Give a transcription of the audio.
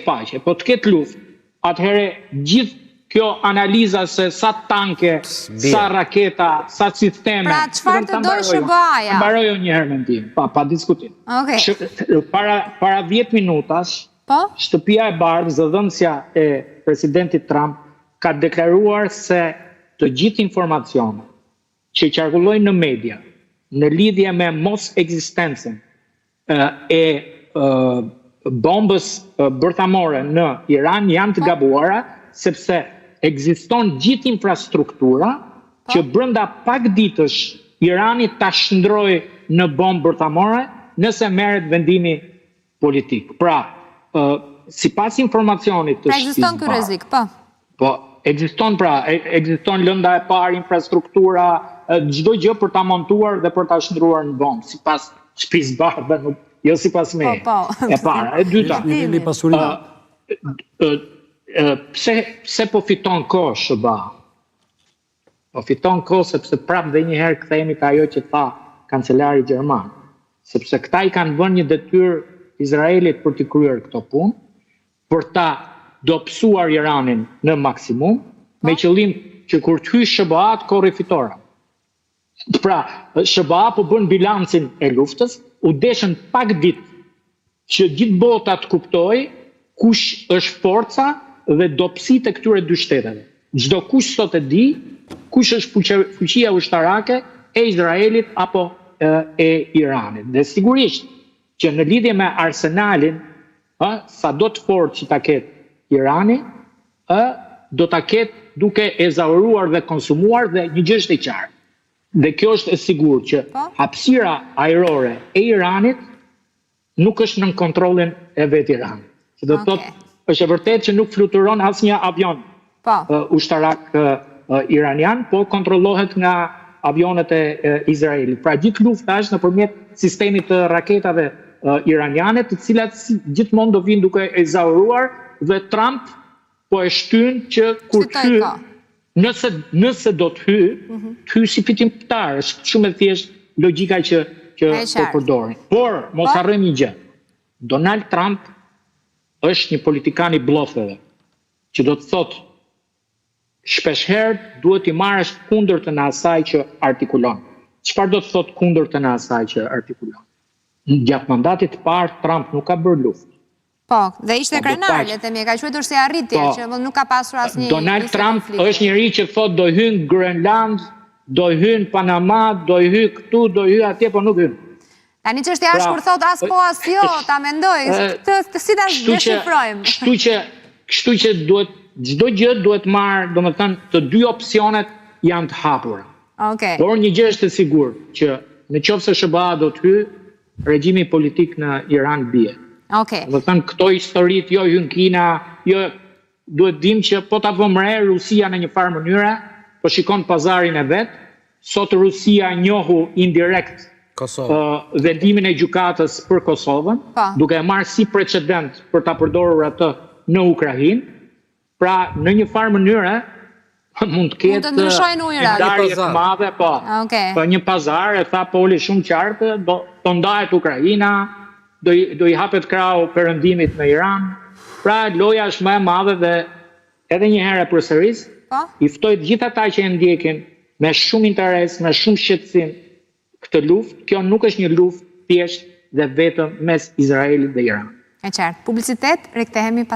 paqe, po të ketë luftë, atëherë gjithë kjo analiza se sa tanke, sa raketa, sa sisteme. Pra çfarë të dojë SBA-ja? Mbaroj një herë mendim, pa diskutim. Para 10 minutash, Shtëpia e Bardhë, zëdhënësja e presidentit Trump, ka deklaruar se të gjithë informacionet që qarkullojnë në media në lidhje me mos ekzistencën e bombës bërthamore në Iran janë të gabuara, sepse ekziston gjithë infrastruktura që brenda pak ditësh Irani ta shndrojë në bombë bërthamore nëse merret vendimi politik. Pra, sipas informacionit të ekziston ky rrezik, po, ekziston lënda e parë, infrastruktura, çdo gjë për ta montuar dhe për ta shndruar në bombë, sipas shtëpisë bardhë, jo sipas meje. E para, e dyta. Pse po fiton kohë SBA? Po fiton kohë sepse prapë dhe një herë kthehemi te ajo që tha kancelari gjerman, sepse këta i kanë vënë një detyrë Izraelit për të kryer këto punë, për ta dobësuar Iranin në maksimum, me qëllim që kur të hyjë SBA të korri fitore. Pra, SBA po bën bilancin e luftës, u deshën pak ditë që gjithë bota të kuptojë kush është forca dhe dobësitë e këtyre dy shteteve. Çdo kush sot e di kush është fuqia ushtarake e Izraelit apo e Iranit. Dhe sigurisht që në lidhje me arsenalin, sa do të fortë që ta ketë Irani, do ta ketë duke ezauruar dhe konsumuar dhe një gjë është e qartë. Dhe kjo është e sigurt që hapësira ajrore e Iranit nuk është nën kontrollin e vet Iranit. Që do të thotë, është e vërtetë që nuk fluturon asnjë avion ushtarak iranian, po kontrollohet nga avionet e Izraelit. Pra gjithë lufta është nëpërmjet sistemit të raketave iraniane, të cilat gjithmonë do vinë duke ezauruar dhe Trump po e shtyn që kur hyj, nëse do të hyj si fitimtar, është shumë e thjeshtë logjika që po përdorin. Por mos harrojmë një gjë. Donald Trump është një politikan i bllofeve, që do të thotë shpeshherë duhet i marrësh kundërtën e asaj që artikulon. Çfarë do të thotë kundërtën e asaj që artikulon? Gjatë mandatit të parë Trump nuk ka bërë luftë. Po, dhe ishte krenar, le të themi, ka quajtur si arritje, që nuk ka pasur asnjë. Donald Trump është njëri që thotë do hyjnë Grenland, do hyjnë Panama, do hyjnë këtu, do hyjnë atje, po nuk hyjnë. Tani çështja është kur thot as po as jo, ta mendoj, si ta deshifrojmë. Kështu që duhet çdo gjë duhet marrë, domethënë të dy opsionet janë të hapura. Por një gjë është e sigurt, që nëse SBA do të hyjë, regjimi politik në Iran bie. Domethënë këto historitë jo hyn Kina, jo duhet dim që po ta vëmë re Rusia në një farë mënyre, po shikon pazarin e vet. Sot Rusia njohu indirekt vendimin e gjykatës për Kosovën, duke e marrë si precedent për ta përdorur atë në Ukrainë. Pra, në një farë mënyre mund të ketë ndarje të madhe, po një pazar e tha Poli shumë qartë, do ndahet Ukraina, do i hapet krau perëndimit në Iran. Pra, loja është më e madhe dhe edhe një herë përsëris, i ftoj të gjithë ata që e ndjekin me shumë interes, me shumë shqetësim këtë luftë. Kjo nuk është një luftë thjesht dhe vetëm mes Izraelit dhe Iran. E qartë. Publicitet, rikthehemi pas